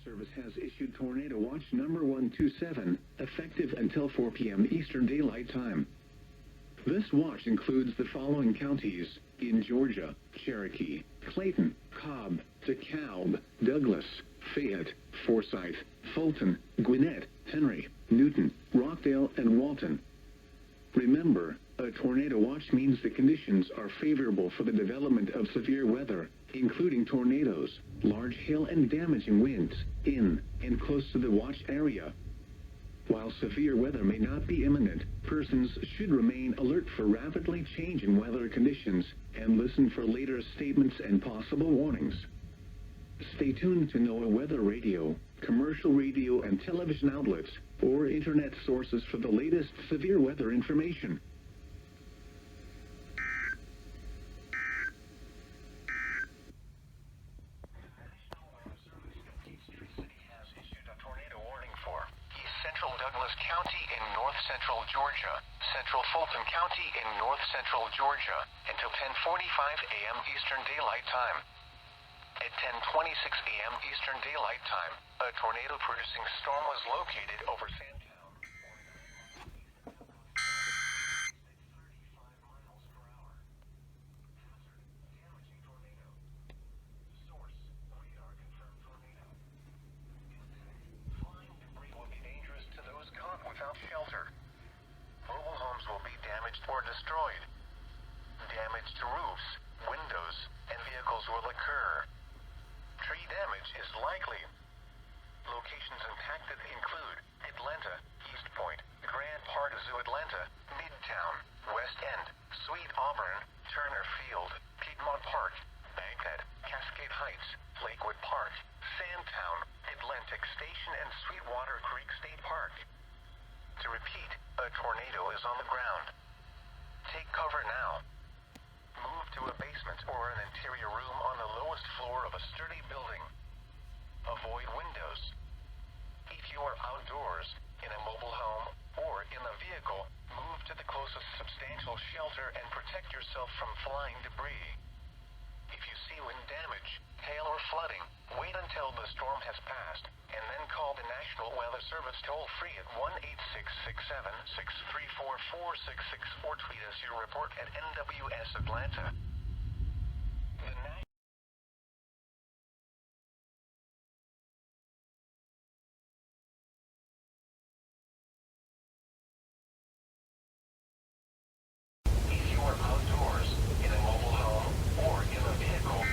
Service has issued Tornado Watch number 127, effective until 4 p.m. Eastern Daylight Time. This watch includes the following counties in Georgia: Cherokee, Clayton, Cobb, DeKalb, Douglas, Fayette, Forsyth, Fulton, Gwinnett, Henry, Newton, Rockdale, and Walton. Remember, a tornado watch means the conditions are favorable for the development of severe weather, including tornadoes, large hail, and damaging winds in and close to the watch area. While severe weather may not be imminent, persons should remain alert for rapidly changing weather conditions and listen for later statements and possible warnings. Stay tuned to NOAA weather radio, commercial radio and television outlets, or internet sources for the latest severe weather information. Douglas County in north-central Georgia, central Fulton County in north-central Georgia, until 10:45 a.m. Eastern Daylight Time. At 10:26 a.m. Eastern Daylight Time, a tornado-producing storm was located over Sandtown. Without shelter. Mobile homes will be damaged or destroyed. Damage to roofs, windows, and vehicles will occur. Tree damage is likely. Locations impacted include Atlanta, East Point, Grand Park Zoo Atlanta, Midtown, West End, Sweet Auburn, Turner Field, Piedmont Park, Bankhead, Cascade Heights, Lakewood Park, Sandtown, Atlantic Station, and Sweetwater Creek State Park. To repeat, a tornado is on the ground. Take cover now. Move to a basement or an interior room on the lowest floor of a sturdy building. Avoid windows. If you are outdoors, in a mobile home, or in a vehicle, move to the closest substantial shelter and protect yourself from flying debris. If you see wind damage, hail, or flooding, wait until the storm has passed, and then call the National Weather Service toll-free at 1-866-7-634-4666 or tweet us your report at NWS Atlanta. If you are outdoors, in a mobile home, or in a vehicle,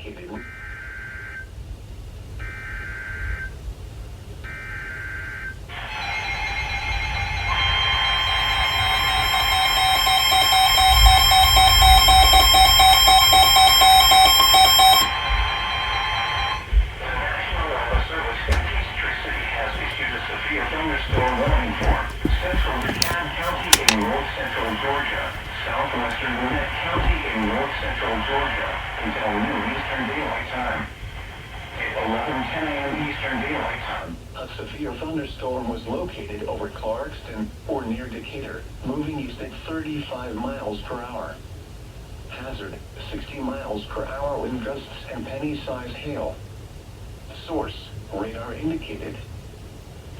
indicated. Thunderstorm warning for central DeKalb County in north central Georgia, southwestern Gwinnett County in north central Georgia until noon Eastern Daylight Time. At 11:10 a.m. Eastern Daylight Time, A severe thunderstorm was located over Clarkston or near Decatur, moving east at 35 miles per hour. Hazard, 60 miles per hour wind gusts and penny-sized hail. Source, radar indicated.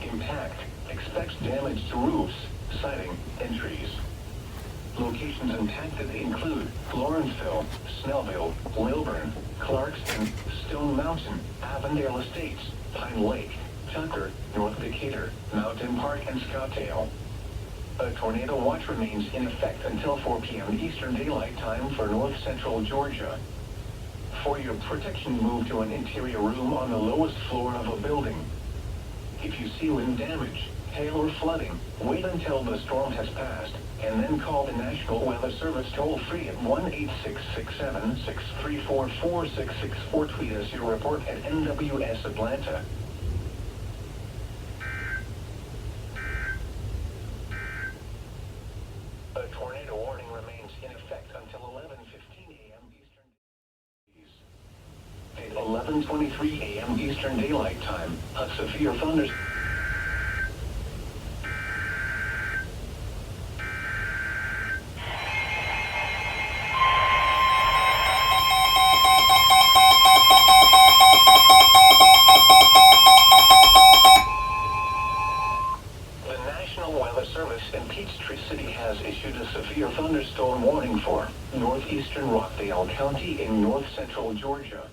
Impact, expects damage to roofs, siding, and trees. Locations impacted include Lawrenceville, Snellville, Lilburn, Clarkston, Stone Mountain, Avondale Estates, Pine Lake, Tucker, North Decatur, Mountain Park, and Scottsdale. A tornado watch remains in effect until 4 p.m. Eastern Daylight Time for north central Georgia. For your protection, move to an interior room on the lowest floor of a building. If you see wind damage, hail, or flooding, wait until the storm has passed, and then call the National Weather Service toll-free at 1-866-7-634-4664. Tweet us your report at NWS Atlanta. A tornado warning remains in effect until 11:15 a.m. Eastern. At 11:23 a.m. Eastern Daylight Time, a severe thunderstorm. The National Weather Service in Peachtree City has issued a severe thunderstorm warning for northeastern Rockdale County in north central Georgia.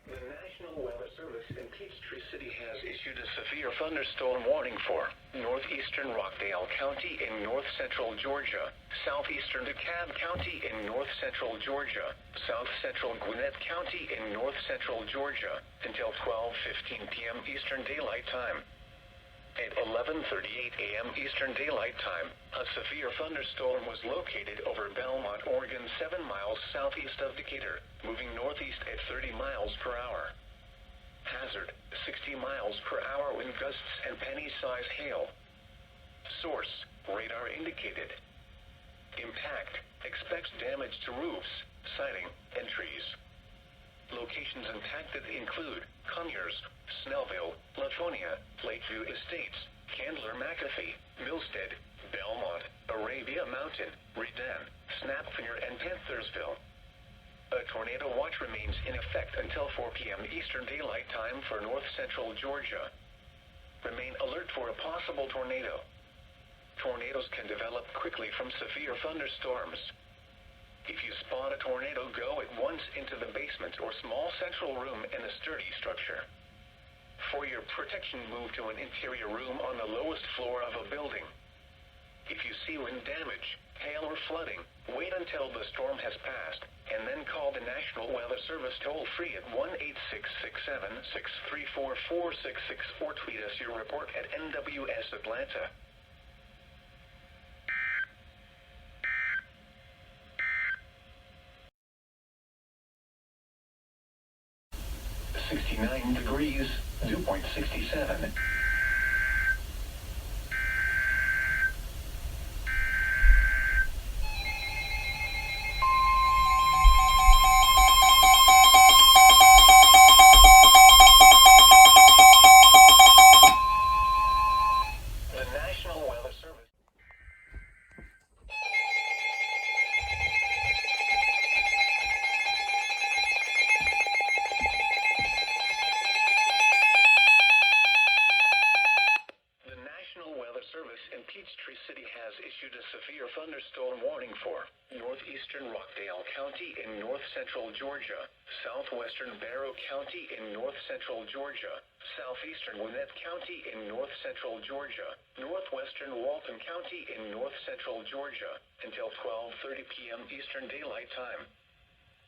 The National Weather Service in Peachtree City has issued a severe thunderstorm warning for northeastern Rockdale County in north central Georgia, southeastern DeKalb County in north central Georgia, south central Gwinnett County in north central Georgia until 12:15 p.m. Eastern Daylight Time. At 11:38 a.m. Eastern Daylight Time, a severe thunderstorm was located over Belmont, Oregon, 7 miles southeast of Decatur, moving northeast at 30 miles per hour. Hazard, 60 miles per hour wind gusts and penny-sized hail. Source, radar indicated. Impact, expects damage to roofs, siding, and trees. Locations impacted include Conyers, Snellville, Lafonia, Lakeview Estates, Candler McAfee, Milstead, Belmont, Arabia Mountain, Redan, Snapfinger, and Panthersville. A tornado watch remains in effect until 4 p.m. Eastern Daylight Time for north central Georgia. Remain alert for a possible tornado. Tornadoes can develop quickly from severe thunderstorms. If you spot a tornado, go at once into the basement or small central room in a sturdy structure. For your protection, move to an interior room on the lowest floor of a building. If you see wind damage, hail, or flooding, wait until the storm has passed, and then call the National Weather Service toll-free at 1-866-7-634-4664. Tweet us your report at NWS Atlanta. .69 degrees, dew point 67. The National Weather Service. The National Weather Service in Peachtree City has issued a severe thunderstorm warning for northeastern Rockdale County in north-central Georgia, southwestern Barrow County in north-central Georgia, southeastern Gwinnett County in north-central Georgia, northwestern Walton County in north-central Georgia, until 12:30 p.m. Eastern Daylight Time.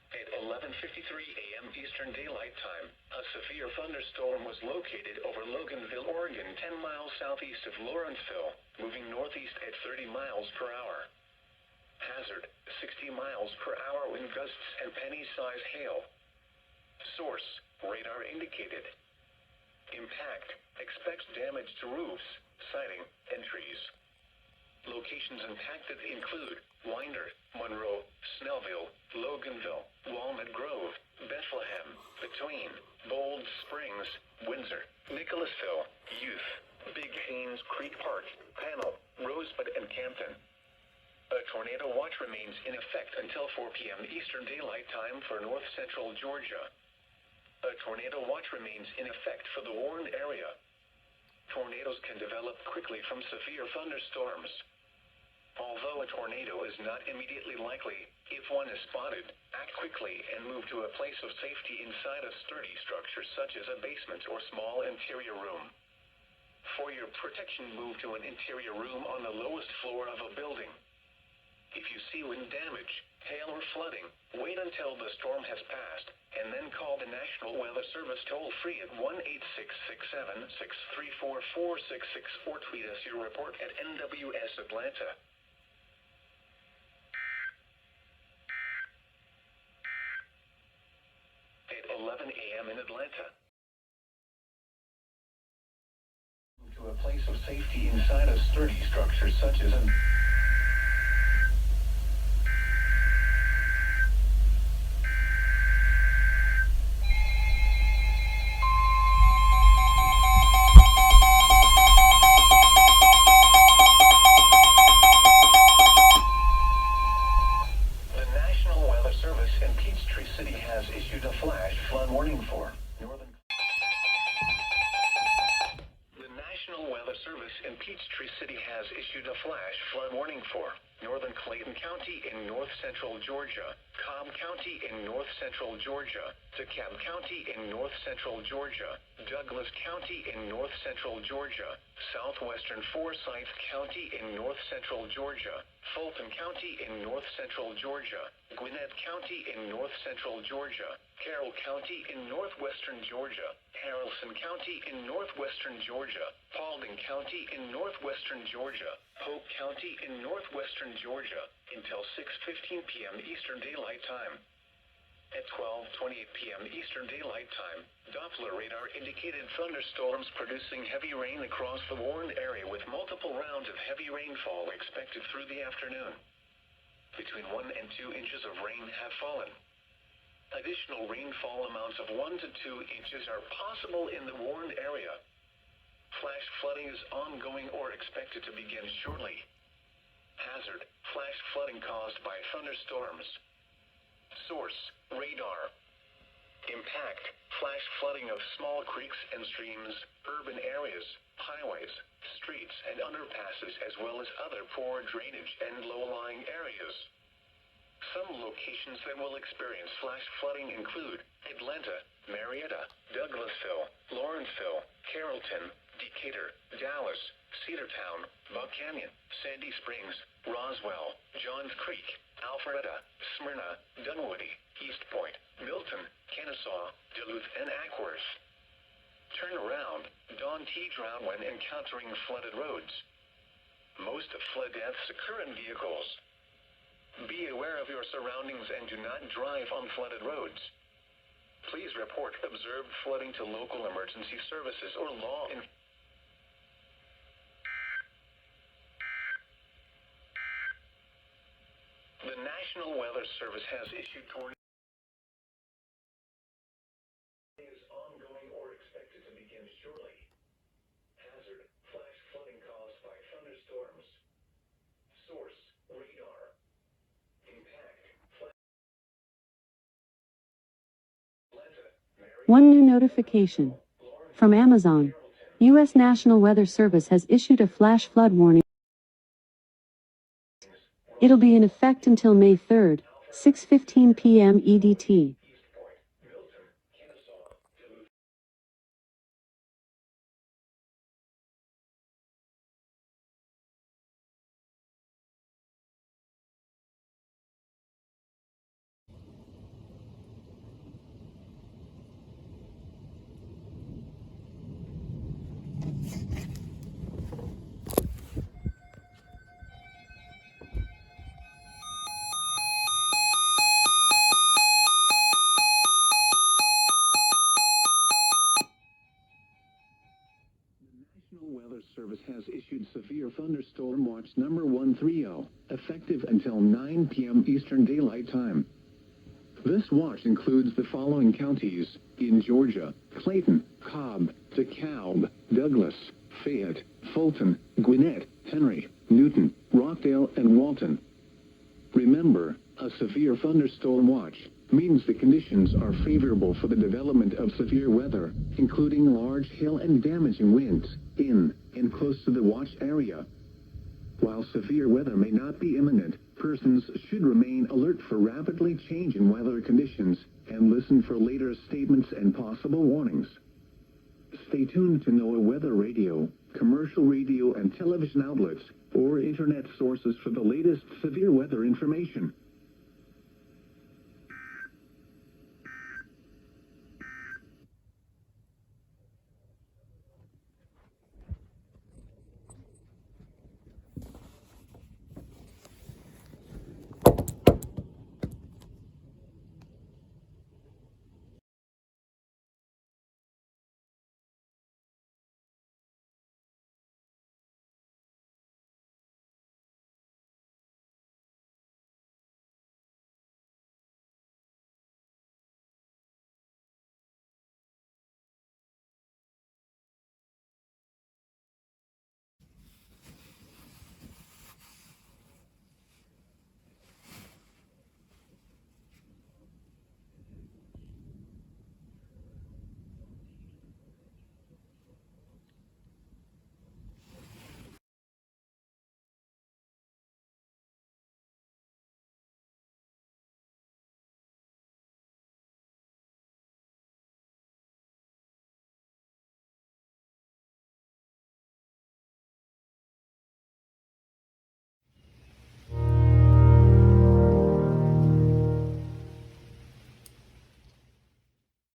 At 11:53 a.m. Eastern Daylight Time, a severe thunderstorm was located over Loganville, Oregon, 10 miles southeast of Lawrenceville, moving northeast at 30 miles per hour. Hazard, 60 miles per hour wind gusts and penny-size hail. Source, radar indicated. Impact, expect damage to roofs, siding, and trees. Locations impacted include Winder, Monroe, Snellville, Loganville, Walnut Grove, Bethlehem, Between, Bold Springs, Windsor, Nicholasville, Youth, Big Haynes Creek Park, Panel, Rosebud, and Campton. A tornado watch remains in effect until 4 p.m. Eastern Daylight Time for north-central Georgia. A tornado watch remains in effect for the Warren area. Tornadoes can develop quickly from severe thunderstorms. Although a tornado is not immediately likely, if one is spotted, act quickly and move to a place of safety inside a sturdy structure such as a basement or small interior room. For your protection, move to an interior room on the lowest floor of a building. If you see wind damage, hail, or flooding, wait until the storm has passed, and then call the National Weather Service toll-free at 1-866-7-634-4664 or tweet us your report at NWS Atlanta. At 11 a.m. in Atlanta. To a place of safety inside a sturdy structure such as a... The National Weather Service in Peachtree City has issued a flash flood warning for northern... The National Weather Service in Peachtree City has issued a flash flood warning for northern Clayton County in north-central Georgia, Cobb County in north-central Georgia, DeKalb County in north-central Georgia, Douglas County in north-central Georgia, southwestern Forsyth County in north-central Georgia, Fulton County in north-central Georgia, Gwinnett County in north-central Georgia, Carroll County in northwestern Georgia, Haralson County in northwestern Georgia, Paulding County in northwestern Georgia, Pope County in northwestern Georgia, until 6:15 p.m. Eastern Daylight Time. At 12:28 p.m. Eastern Daylight Time, Doppler radar indicated thunderstorms producing heavy rain across the Warren area with multiple rounds of heavy rainfall expected through the afternoon. Between 1 and 2 inches of rain have fallen. Additional rainfall amounts of 1 to 2 inches are possible in the Warren area. Flash flooding is ongoing or expected to begin shortly. Hazard, flash flooding caused by thunderstorms. Source, radar. Impact, flash flooding of small creeks and streams, urban areas, highways, streets, and underpasses, as well as other poor drainage and low-lying areas. Some locations that will experience flash flooding include Atlanta, Marietta, Douglasville, Lawrenceville, Carrollton, Decatur, Dallas, Cedartown, Buck Canyon, Sandy Springs, Roswell, Johns Creek, Alpharetta, Smyrna, Dunwoody, East Point, Milton, Kennesaw, Duluth, and Ackworth. Turn around, don't drown when encountering flooded roads. Most of flood deaths occur in vehicles. Be aware of your surroundings and do not drive on flooded roads. Please report observed flooding to local emergency services or law enforcement. The National Weather Service has issued tornado is ongoing or expected to begin shortly. Hazard, flash flooding caused by thunderstorms. Source, radar. Impact, One new notification from Amazon. U.S. National Weather Service has issued a flash flood warning. It'll be in effect until May 3rd, 6:15 p.m. EDT. National Weather Service has issued severe thunderstorm watch number 130, effective until 9 p.m. Eastern Daylight Time. This watch includes the following counties in Georgia: Clayton, Cobb, DeKalb, Douglas, Fayette, Fulton, Gwinnett, Henry, Newton, Rockdale, and Walton. Remember, a severe thunderstorm watch means the conditions are favorable for the development of severe weather, including large hail and damaging winds in and close to the watch area. While severe weather may not be imminent, persons should remain alert for rapidly changing weather conditions and listen for later statements and possible warnings. Stay tuned to NOAA weather radio, commercial radio and television outlets, or internet sources for the latest severe weather information.